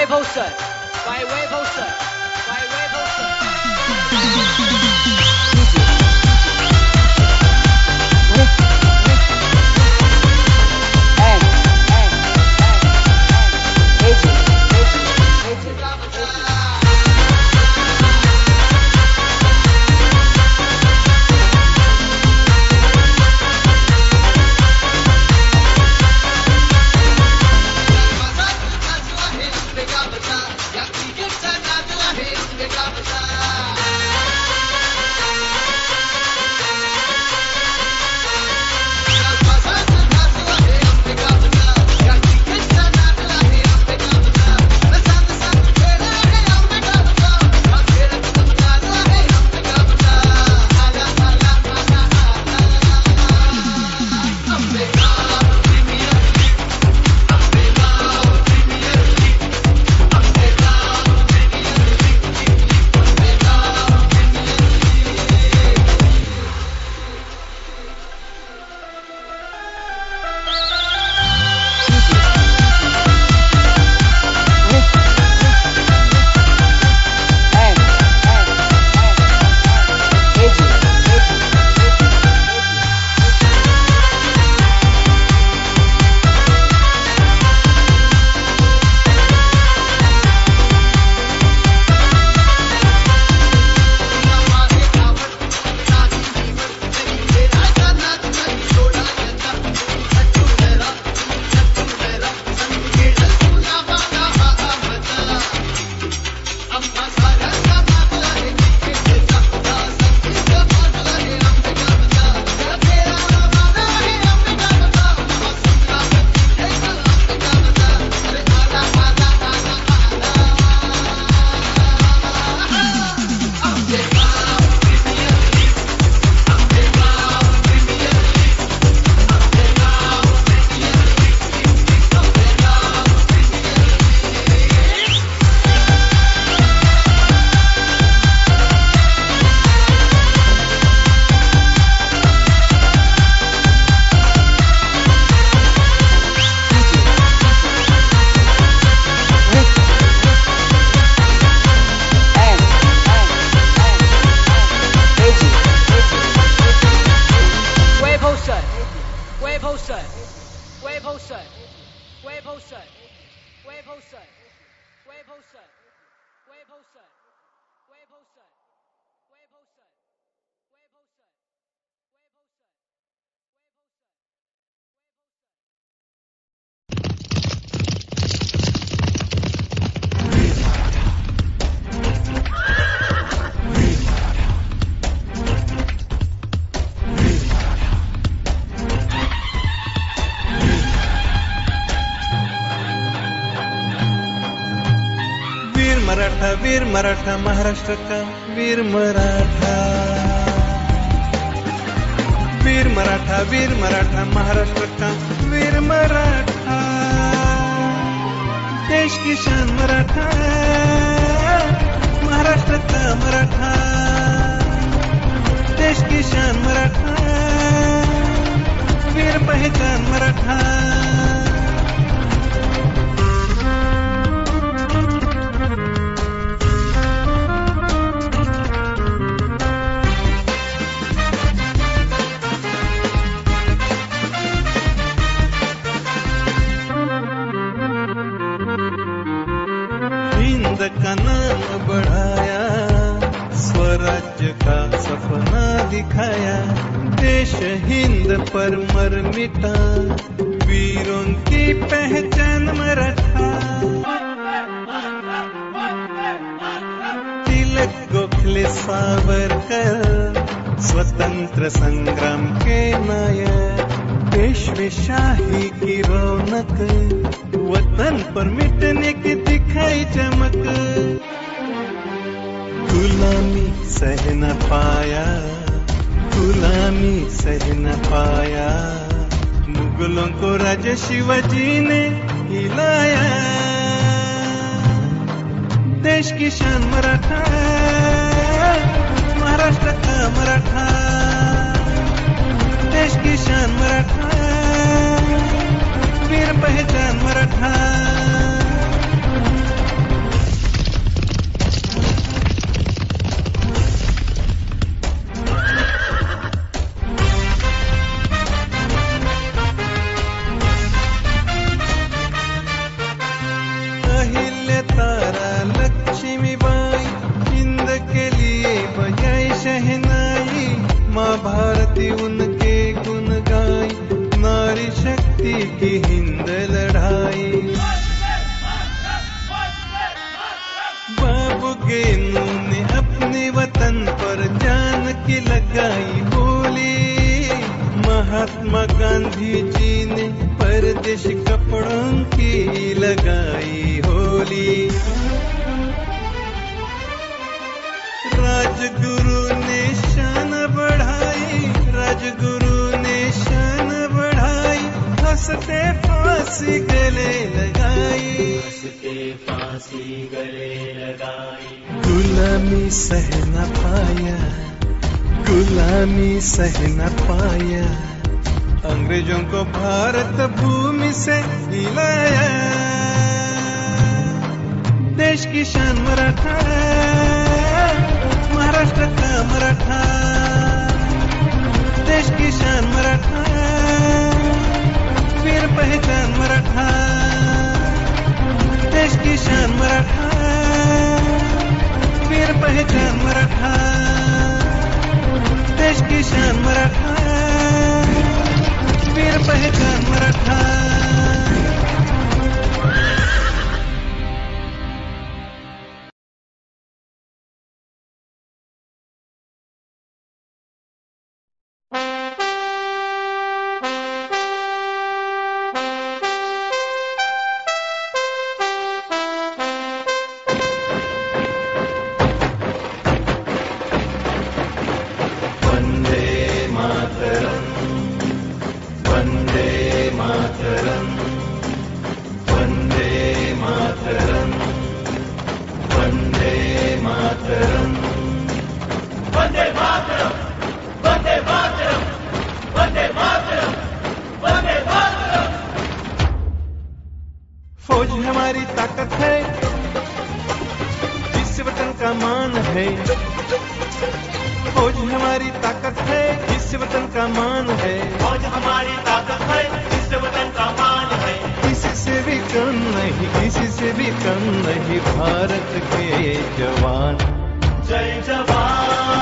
Vaibhav sir, by Vaibhav sir, by Vaibhav sir. Vaibhav sir, Vaibhav sir, Vaibhav sir, Vaibhav sir, Vaibhav sir, Vaibhav sir, Vaibhav sir, Vaibhav sir, Vaibhav sir, Vaibhav sir. वीर मराठा महाराष्ट्र का वीर मराठा, वीर मराठा महाराष्ट्र का वीर मराठा, देश की शान मराठा, महाराष्ट्र का मराठा, देश की शान मराठा, वीर पहचान मराठा. हिंद का नाम बढ़ाया, स्वराज्य का सपना दिखाया, देश हिंद पर मर मिटा, वीरों की पहचान मराठा. तिलक गोखले सावरकर स्वतंत्र संग्राम के नायक, पेशवेशाही की रौनक, वतन पर मिटने की दिखाई चमक. गुलामी सह न पाया, गुलामी सह न पाया, मुगलों को राजा शिवाजी ने हिलाया. देश की शान मराठा, महाराष्ट्र का मराठा, देश की शान मराठा, वीर पहचान मराठा. शहनाई, माँ भारती उनके गुण गाई, नारी शक्ति की हिंद लड़ाई। बाबू गेनू ने अपने वतन पर जान की लगाई बोली, महात्मा गांधी जी ने परदेश कपड़ों की लगाई होली। राजगुरु ने शान बढ़ाई, राजगुरु ने शान बढ़ाई, हंसते फांसी गले लगाई, हंसते फांसी गले लगाई। गुलामी सह न पाया, गुलामी सह न पाया, अंग्रेजों को भारत भूमि से हिलाया। देश की शान मराठा, महाराष्ट्र का मराठा, देश की शान मराठा, वीर पहचान मराठा, देश की शान मराठा, वीर पहचान मराठा, देश की शान मराठा, वीर पहचान मराठा। फौज हमारी ताकत है, जिस वतन का मान है, फौज हमारी ताकत है, जिस वतन का मान है, फौज हमारी ताकत है, जिस वतन का मान है। किसी से भी कम नहीं, किसी से भी कम नहीं, भारत के जवान। जय जवान,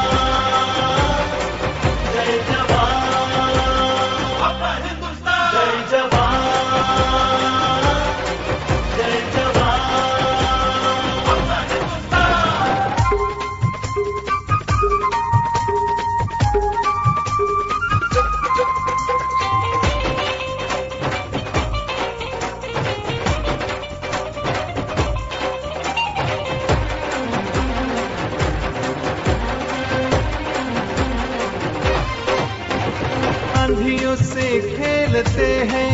जय जवान, अपना हिंदुस्तान। जय जवान, जय जवान, अपना हिंदुस्तान। आंधियों से खेलते हैं,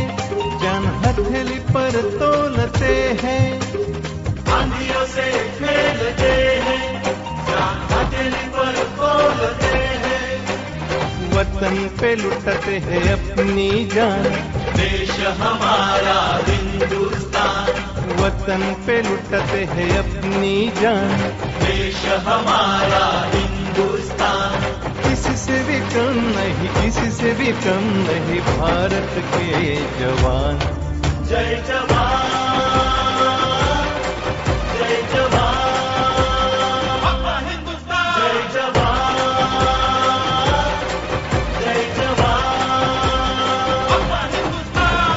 जान हथेली पर तोलते हैं, आंधियों से खेलते हैं, जान हथेली पर तोलते हैं, वतन पे लुटते हैं अपनी जान, देश हमारा हिंदुस्तान। वतन पे लुटते हैं अपनी जान, देश हमारा हिंदुस्तान। किसी से भी कम नहीं, किसी से भी कम नहीं, भारत के जवान। जय जवान, जय जवान, अपना हिंदुस्तान। जय जवान, जय जवान, अपना हिंदुस्तान।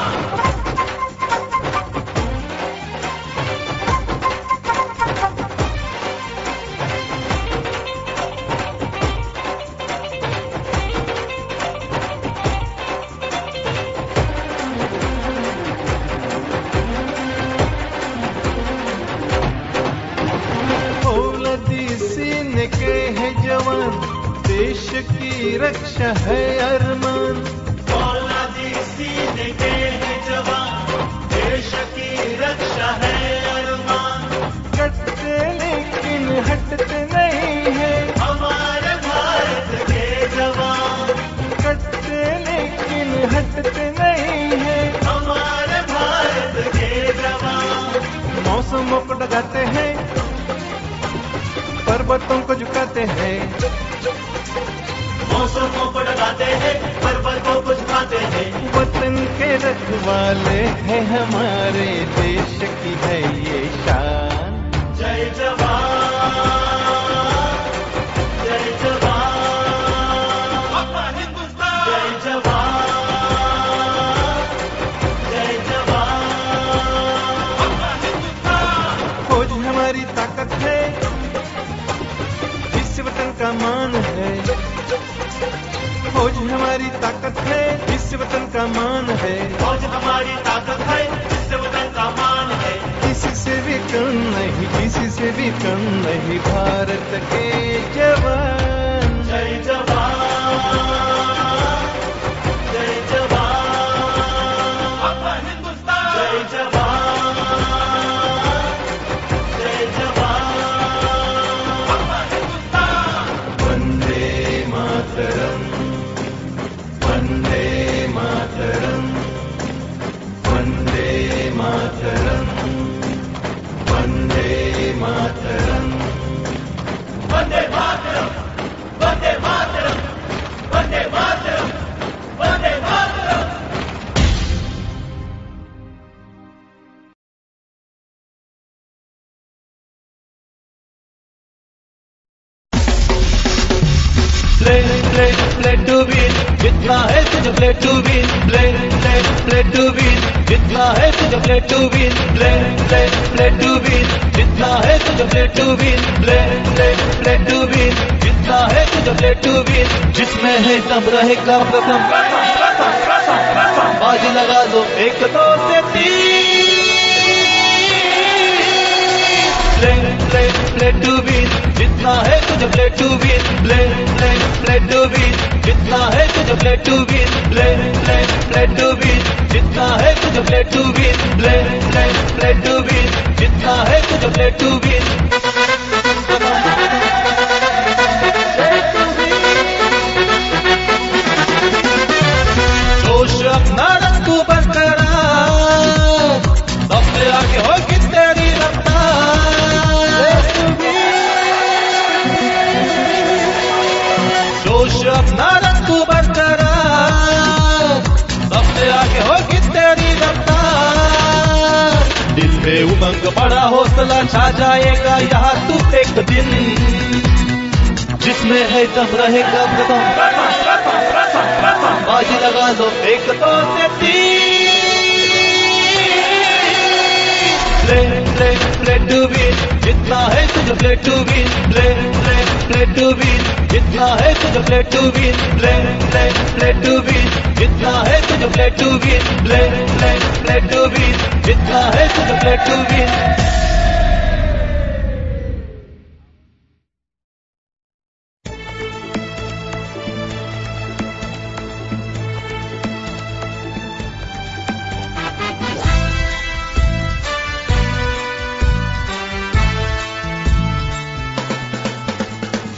सीने के है जवान, देश की रक्षा है अरमान। औलादी सीने के है जवान, देश की रक्षा है अरमान। कटते लेकिन हटते नहीं है, हमारे भारत के जवान। कटते लेकिन हटते नहीं है, हमारे भारत के जवान। मौसमों को डगाते हैं, पर्वतों को झुकाते हैं, मौसमों को डगाते हैं, पर्वतों को झुकाते हैं। वतन के रखवाले हैं, हमारे देश की है ये शान। जय जवान, जय जवान, का मान है, फौज हमारी ताकत है, इस वतन का मान है, फौज हमारी ताकत है, इस वतन का मान है। किसी से भी कम नहीं, किसी से भी कम नहीं, भारत के जवान। जय जवान, जय जवान, अपना हिंदुस्तान। जय जवान, जय जवान, अपना Hindustan. Vande Mataram, Vande Mataram, Vande Mataram, Vande Mataram, Vande Mataram, Vande Mataram, Vande Mataram, Vande Mataram. Play to win, जितना है तुझे play to win, play to win, जितना है तुझे play to win, play to win, जितना है तुझे play to win, play to win, जितना है तुझे play to win, जिसमें है दम रहेगा प्रथम, बाजी लगा दो 1 2 से 3, play to win, जितना है तुझे play to win, play to win, जितना है तुझे play to win, play to win, जितना है तुझे play to win, play to win, जितना है तुझे play to win। जोश अपना रंग बरकरार, सबसे आगे होगी तेरी रफ्तार, जोश अपना रंग बरकरार, सबसे आगे होगी तेरी रफ्तार। दिल में उमंग बड़ा हौसला छा जाएगा यहाँ तू एक दिन, जिसमें है दम रहेगा कदम, बाजी लगा दो 1 2 से 3, play to win, जितना है तुझे play to win, play to win, जितना है तुझे play to win, play to win, जितना है तुझे play to win, play to win, जितना है तुझे play to win।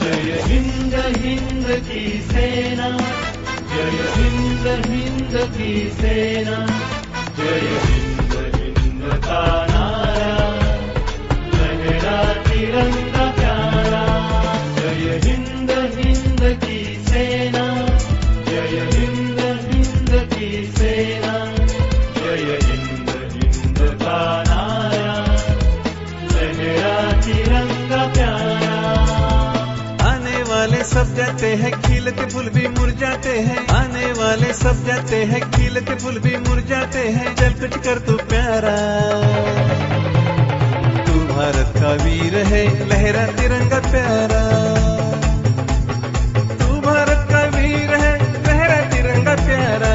जय हिंद हिंद की सेना, जय हिंद हिंद की सेना, जय हिंद हिंद का नारा, लहरा तिरंगा प्यारा। जय हिंद हिंद की सेना, जय हिंद हिंद की सेना, जय हिंद हिंद का नारा, लहरा तिरंगा प्यारा। आने वाले सब जाते हैं, खिलते फूल भी मुरझाते हैं, आने वाले सब जाते हैं, खिलते फूल भी मुरझाते हैं, चल कुछ कर तू प्यारा। तू भारत का वीर है, लहरा तिरंगा प्यारा, तू भारत का वीर है, लहरा तिरंगा प्यारा।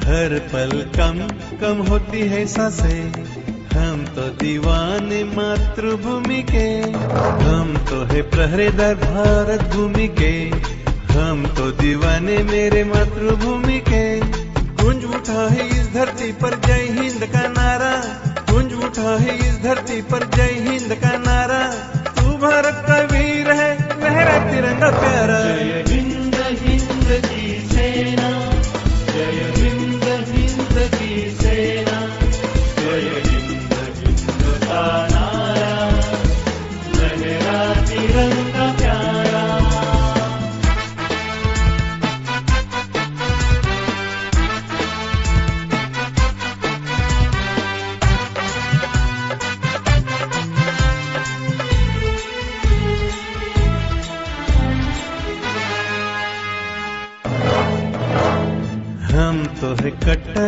हर पल कम कम होती है सांसें, हम तो दीवाने मातृभूमि के, हम तो है पहरेदार भारत भूमि के, हम तो दीवाने मेरे मातृभूमि के। गूंज उठा है इस धरती पर जय हिंद का नारा, गूंज उठा है इस धरती पर जय हिंद का नारा, तू भारत का वीर है, लहरा तिरंगा प्यारा। जय हिंद हिंद की सेना, जय हिंद हिंद की सेना, जय हिंद हिंद का नारा, लहरा तिरंगा प्यारा।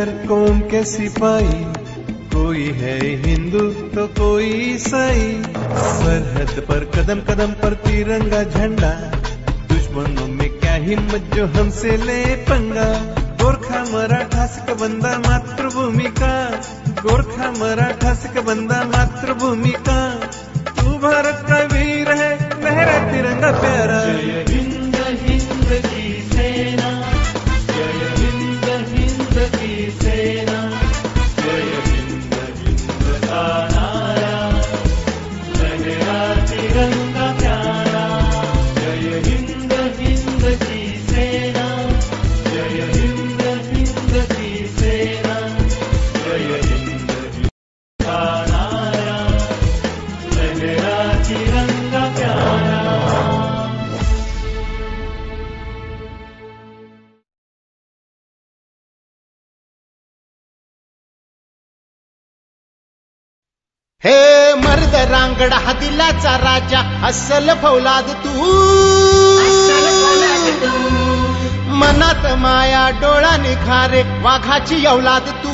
हर कौम के सिपाही, कोई है हिंदू तो कोई ईसाई। सरहद पर कदम कदम पर तिरंगा झंडा, दुश्मनों में क्या हिम्मत जो हमसे ले पंगा। गोरखा मराठा सिख बंदा मातृभूमि का, गोरखा मराठा सिख बंदा मातृभूमि का। तू भारत का वीर है, लहरा तिरंगा प्यारा। जय हिंद हिंद की सेना, जय हिंद हिंद की सेना, जय हिंद हिंद का नारा, लहरा तिरंगा प्यारा। जय हिंद हिंद की सेना, जय हिंद हिंद की सेना, जय हिंद हिंद का नारा, लहरा तिरंगा प्यारा। हे मर्द रांगडा हा दिलाचा राजा, अस्सल फौलाद तू, मनात माया डोळा निखारे, वाघाची औलाद तू,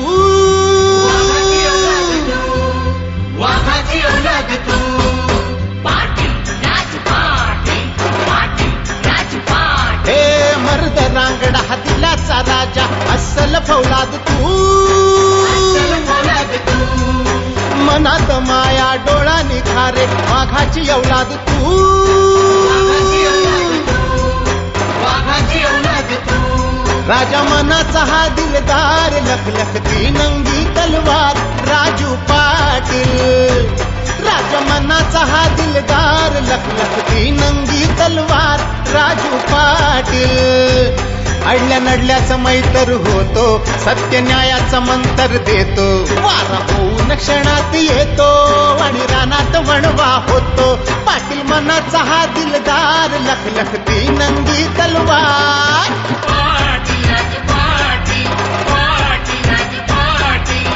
वाघाची औलाद तू, पाटील राजपाटील, पाटील राजपाटील। हे मर्द रांगडा हा दिलाचा राजा, अस्सल फौलाद तू, औलाद तू, मनात माया डोळा निखारे, वाघाची औलाद तू, वाघाची औलाद तू। राजा मनाचा हा दिलदार, लखलखती नंगी तलवार, राजू पाटील। राजा मनाचा हा दिलदार, लखलखती नंगी तलवार, राजू पाटील। अडल्या नडल्याचं मैतर होतो, सत्य न्यायाचा मंत्र देतो, वारा होऊन क्षणात येतो आणि रानात वणवा होतो। पाटील मनाचा हा दिलदार, लखलखती नंगी तलवार, पाटील राजपाटील, पाटील राजपाटील।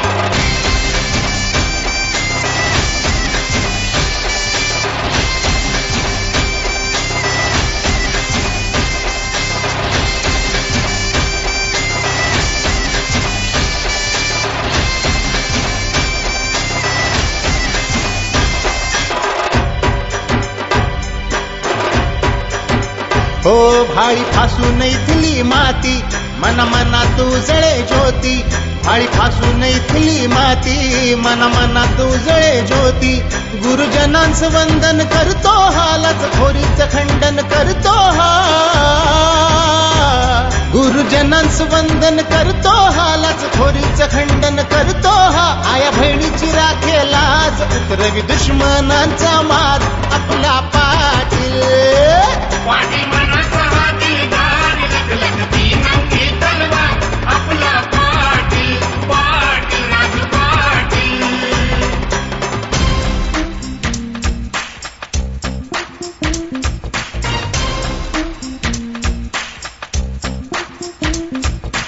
हो भाळी फासून इथली माती, मना मना तू जळे ज्योती। भाळी फासून इथली माती, मना मना तू जळे ज्योती। गुरुजनांचं वंदन करतो हा, लाचखोरीचं खंडन करतो हा। गुरुजनांचं वंदन करतो हा, लाचखोरीचं खंडन करतो हा। आया बहिणीची राखे लाज, उतरवी दुश्मनांचा माज, आपला पाटील। पाटील मनाचा हा दिलदार, लखलखती नंगी तलवार, आपला पाटील, पाटील राजपाटील।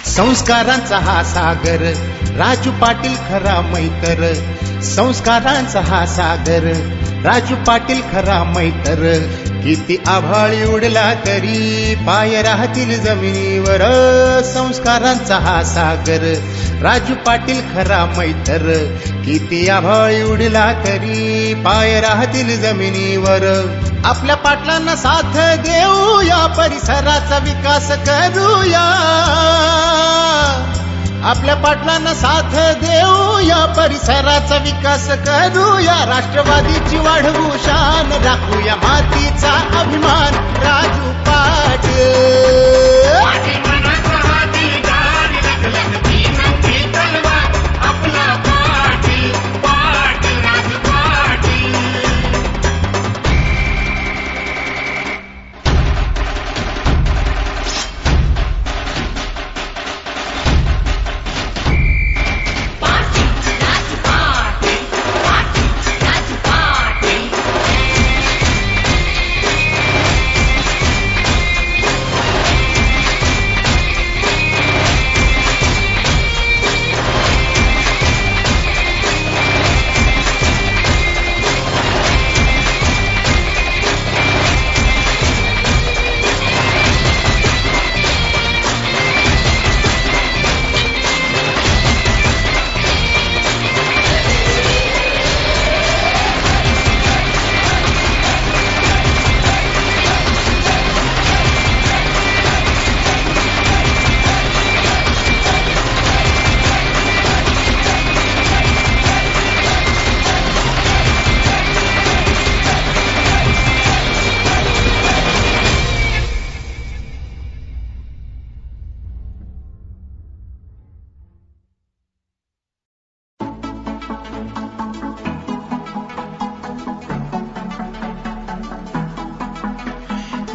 संस्कारांचा हा सागर, राजू पाटील खरा मैतर। संस्कारांचा हा सागर, राजू पाटील खरा मैतर। किती आभाळी उडला तरी पाय राहतील जमिनीवर, संस्कारांचा हा सागर, राजू पाटील खरा मैतर। किती आभाळी उडला तरी पाय राहतील जमिनीवर। आपल्या पाटलांना साथ देऊया, परिसराचा विकास करूया। आपल्या पाटलांना साथ देऊया, परिसराचा विकास करूया। राष्ट्रवादीची वाढवू शान, राखूया मातीचा अभिमान, राजू पाटील। पाटील मनाचा हा दिलदार, लखलखती नंगी तलवार, आपला पाटील, पाटील राजपाटील।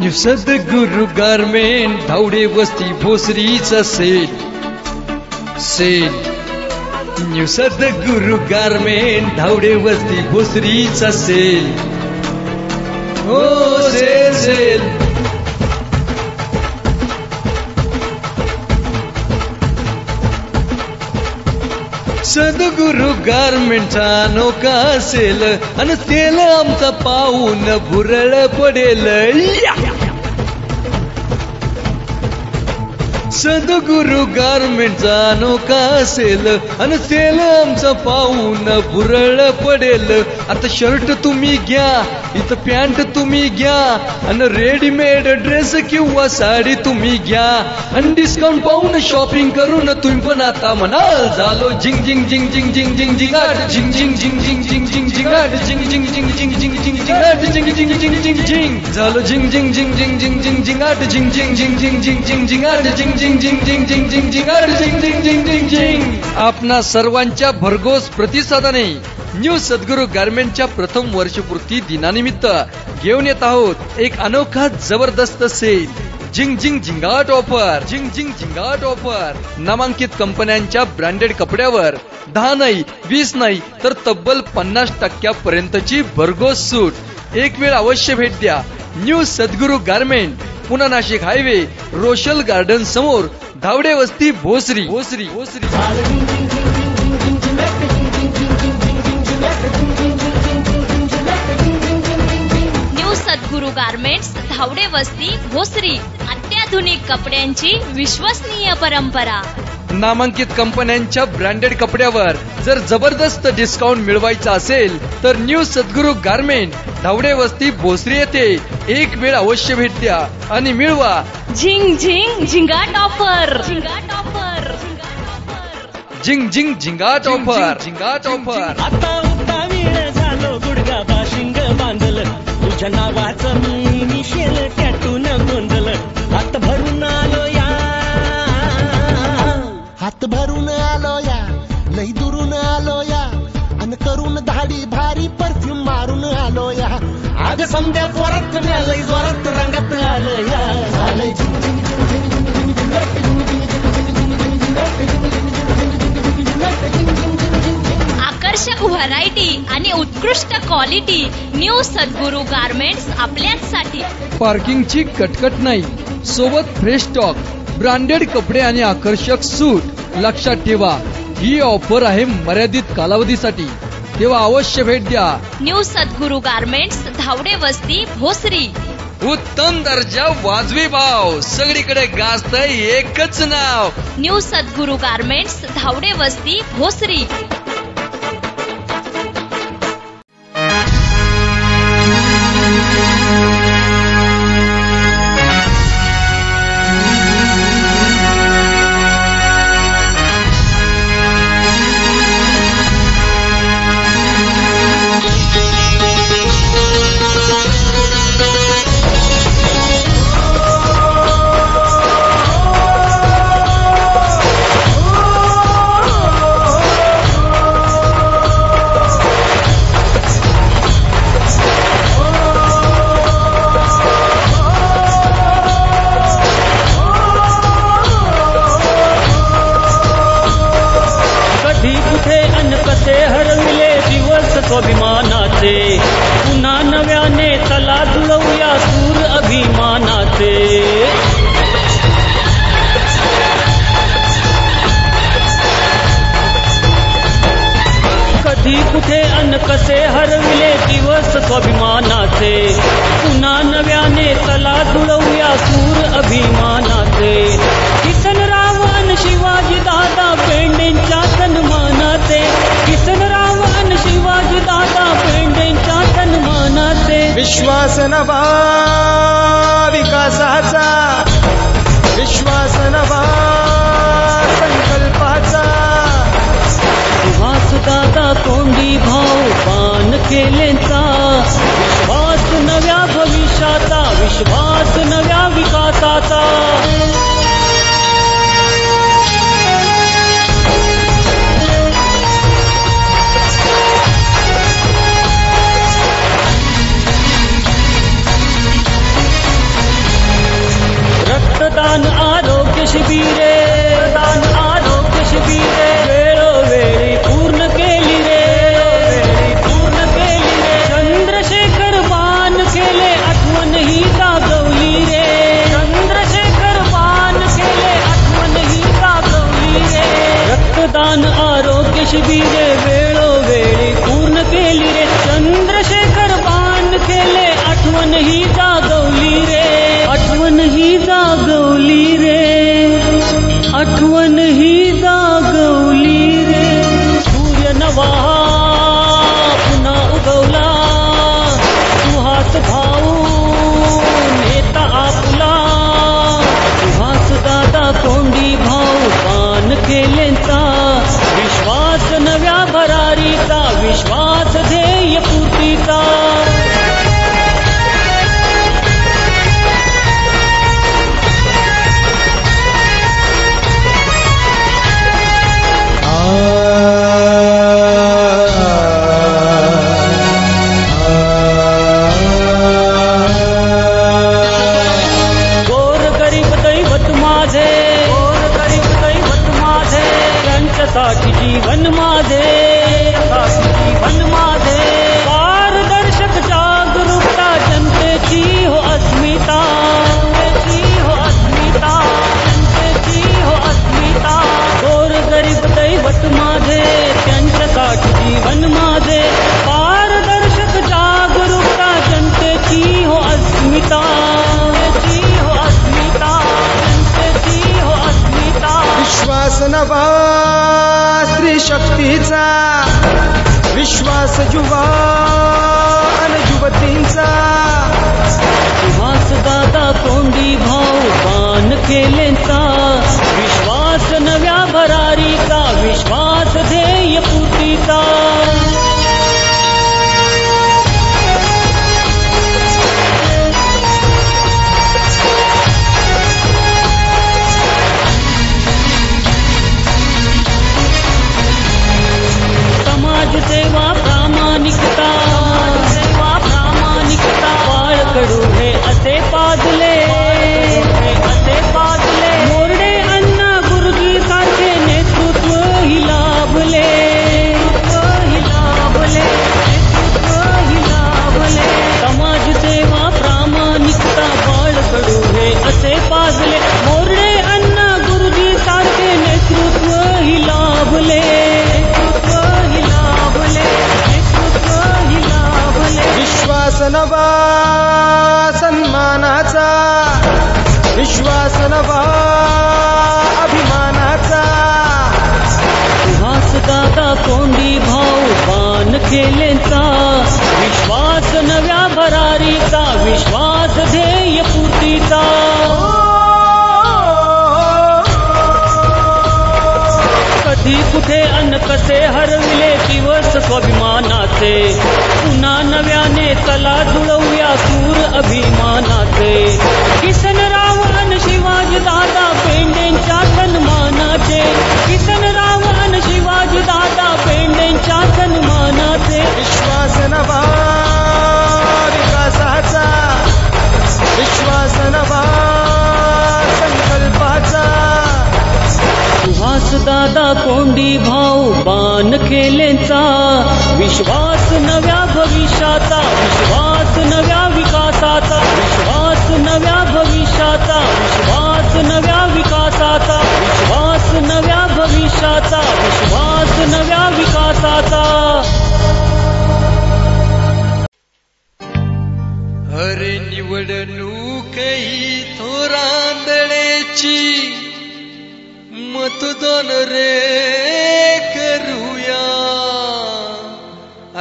न्यू सद्गुरु गारमेंट धावडे वस्ती भोसरीचा sale new Sadguru garment Dhawade वस्ती भोसरीचा सेल हो सेल सद्गुरु गारमेंटचा अनोखा सेल आणि सेल आमचा पाहून भुरळ पडेल सद्गुरु गारमेंटचा अनोखा सेल आणि सेल आमचा पाहून भुरळ पडेल आता शर्ट तुम्ही घ्या इथं पॅन्ट तुम्ही घ्या आणि रेडीमेड ड्रेस किंवा साडी तुम्ही घ्या आणि डिस्काउंट पाहून शॉपिंग करून तुम्ही पण आता म्हणाल झालो झिंग झिंग झिंग झिंग झिंग झिंग झिंगाट झिंग झिंग झिंग झिंग झिंग झिंग झिंगाट झिंग झिंग झिंग झिंग झिंग झिंग झिंगाट झिंग झिंग झिंग झिंग झिंग झालो झिंग झिंग झिंग झिंग झिंग झिंग झिंगाट झिंग झिंग झिंग झिंग झिंग झिंग झिंगाट झिंग झिंग झिंग झिंग झिंग झिंग झिंगाट झिंग झिंग झिंग झिंग झिंग आपणा सर्वांच्या भरघोस प्रतिसादाने न्यू सद्गुरु गारमेंटच्या प्रथम वर्षपूर्ती दिनानिमित्त घेऊन येत आहोत एक अनोखा जबरदस्त सेल झिंग झिंग झिंगाट ऑफर झिंग झिंग झिंगाट ऑफर नामांकित कंपन्यांच्या ब्रँडेड कपड्यावर 10 नाही 20 नाही तर तब्बल 50% भरघोस सूट एक वेळ अवश्य भेट द्या new Sadguru garment Pune Nashik highway Roshal garden समोर धावडे वस्ती भोसरी न्यू सद्गुरु गारमेंट्स धावडे वस्ती भोसरी अत्याधुनिक कपड्यांची विश्वसनीय परंपरा नामांकित कंपन्यांच्या ब्रँडेड कपड्यावर जर जबरदस्त डिस्काउंट मिळवायचा असेल तर न्यू सद्गुरु गारमेंट धावडे वस्ती भोसरी येथे एक वेळ अवश्य भेट द्या आणि मिळवा झिंग झिंग झिंगाट ऑफर झिंग झिंग झिंगाट ऑफर आता उता वेळ झालो गुडगा बाशिंग बांधल तुझ्या नावाचं मी निशेल टॅटून गोंधल हात भरून आलो या लई दुरून आलो या अन करून धाडी भारी परफ्यूम मारून आलो या आग समजा जोरात लई जोरात रंगात आलो या आकर्षक व्हरायटी आणि उत्कृष्ट क्वालिटी न्यू सद्गुरु गारमेंट्स आपल्यासाठी पार्किंगची कटकट नाही सोबत फ्रेश स्टॉक ब्रँडेड कपडे आणि आकर्षक सूट लक्षात ठेवा ही ऑफर आहे मर्यादित कालावधीसाठी तेव्हा अवश्य भेट द्या न्यू सद्गुरु गारमेंट्स धावडे वस्ती भोसरी उत्तम दर्जा वाजवी भाव सगळीकडे गाजत एकच नाव न्यू सद्गुरु गारमेंट्स धावडे वस्ती भोसरी स्वाभिमानाचे पुन्हा नव्याने तला जुळवूया सूर अभिमानाचे कधी कुठे अन कसे हरविले दिवस स्वाभिमानाचे पुन्हा नव्याने तला जुळवूया सूर अभिमानाचे किसनराव अन शिवाजी दादा पेंडेंच्या सन्मानाचे किसनराव अन शिवाजी दादा पेंडेंच्या सन्मानाचे विश्वास नवा विकासाचा विश्वास नवा संकल्पाचा सुहास दादा तोंडी भाव पान केलेचा विश्वास नव्या भविष्याचा विश्वास नव्या विकासाचा विश्वास ध्येय पूर्तीचा. साठी जीवन माझे, जीवन माझे. पारदर्शक जागरूकता जनतेची हो अस्मिता, जनतेची हो अस्मिता, जनतेची हो अस्मिता. गोर गरीब दैवत माझे, त्यांच्यासाठी जीवन माझे. पारदर्शक जागरूकता जनतेची हो अस्मिता, जनतेची हो अस्मिता, जनतेची हो अस्मिता. विश्वास नवा स्त्री शक्तीचा, विश्वास युवा आणि युवतींचा. विश्वास दादा कोंडी भाऊ पान केलेंचा. विश्वास नव्या भरारीचा, विश्वास ध्येय पूर्तीचा. सेवा प्रामाणिकता, सेवा प्रामाणिकता. बाळकडू हे असे पाजले, असे पाजले. मोरडे अण्णा गुरुजी सारखे नेतृत्व ही लाभले, ही लाभले, नेतृत्व ही लाभले. समाज सेवा प्रामाणिकता. बाळकडू हे असे पाजले. मोरडे अण्णा गुरुजी सारखे नेतृत्व ही लाभले. विश्वास नवा सन्मानाचा, विश्वास नवा अभिमानाचा. सुहास दादा कोंडी भाऊ पान केलेंचा. विश्वास नव्या भरारीचा, विश्वास ध्येय पूर्तीचा. कधी कुठे अन्न कसे हरविले दिवस स्वाभिमानाचे. पुन्हा नव्याने चला जुळवूया सूर अभिमानाचे. किसनराव अन शिवाजी दादा पेंडेंच्या सन्मानाचे. किसनराव अन शिवाजी दादा पेंडेंच्या सन्मानाचे. विश्वास नवा विकासाचा, विश्वास नवा संकल्पाचा. सुहास दादा कोंडी भाऊ पान केलेंचा. विश्वास नव्या भविष्याचा, विश्वास नव्या विकासाचा. विश्वास नव्या भविष्याचा, विश्वास नव्या विकासाचा. विश्वास नव्या भविष्याचा, विश्वास नव्या विकासाचा. अरे निवडणूक ही थोरांदळेची, मतदान रे करूया.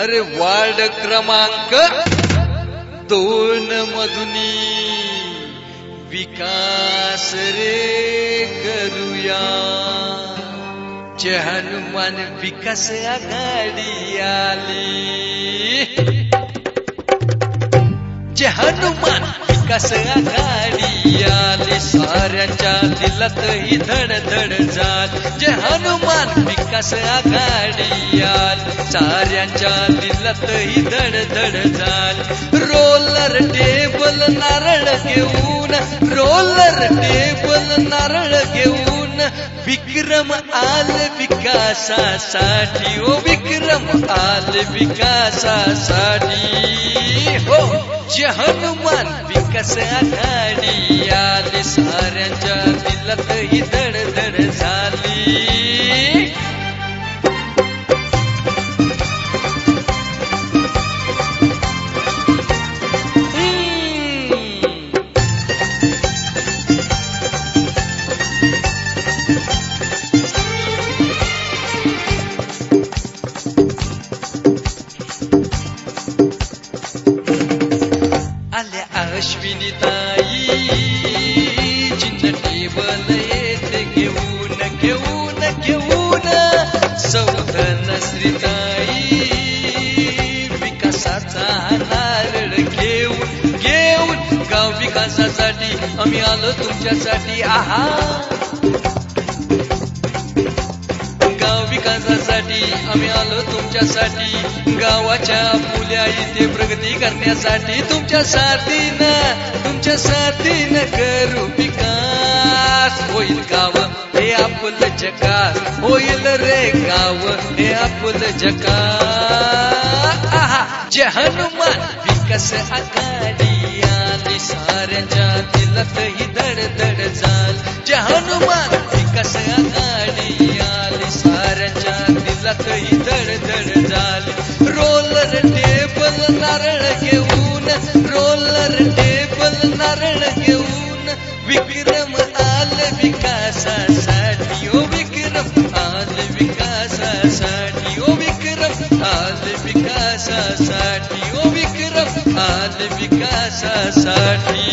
अरे वार्ड क्रमांक 2 मधुनी विकास रे करूया. जय हनुमान विकास आघाडी आली. जय हनुमान विकास आघाडी आली. साऱ्यांच्या दिलात ही धडधड झाल. जय हनुमान विकास आघाडी आली. साऱ्यांच्या दिलात ही धडधड झाल. रोलर टेबल नारळ घेऊन, रोलर टेबल नारळ घेऊन. विक्रम आल विकासासाठी, ओ विक्रम आल विकासासाठी. हो जय हनुमान विकास आघाडी आली. साऱ्यांच्या दिलात ही धडधड झाली. अश्विनी ताई चिन्ह टेबल येथे घेऊन घेऊन घेऊन. सौधन श्रीताई विकासासाठी आम्ही आलो तुमच्यासाठी. आहा गाव विकासासाठी आम्ही आलो तुमच्यासाठी. गावाच्या मुल्या इथे प्रगती करण्यासाठी तुमच्या साथीनं करू विकास. होईल गाव हे आपलं जकास, होईल रे गाव हे आपलं जकास. आहा जय हनुमान विकास आघाडी आली साऱ्यांच्या दिलात ही धडधड झाल. जय हनुमान विकास आघाडी आली साऱ्यांच्या दिलात ही धडधड झाली. रोलर टेबल नारळ घेऊन, रोलर टेबल नारळ घेऊन विक्रम आल विकासासाठी. ओ विक्रम आल विकासासाठी, ओ विक्रम आल विकासासाठी, ओ विक्रम आल विकासासाठी.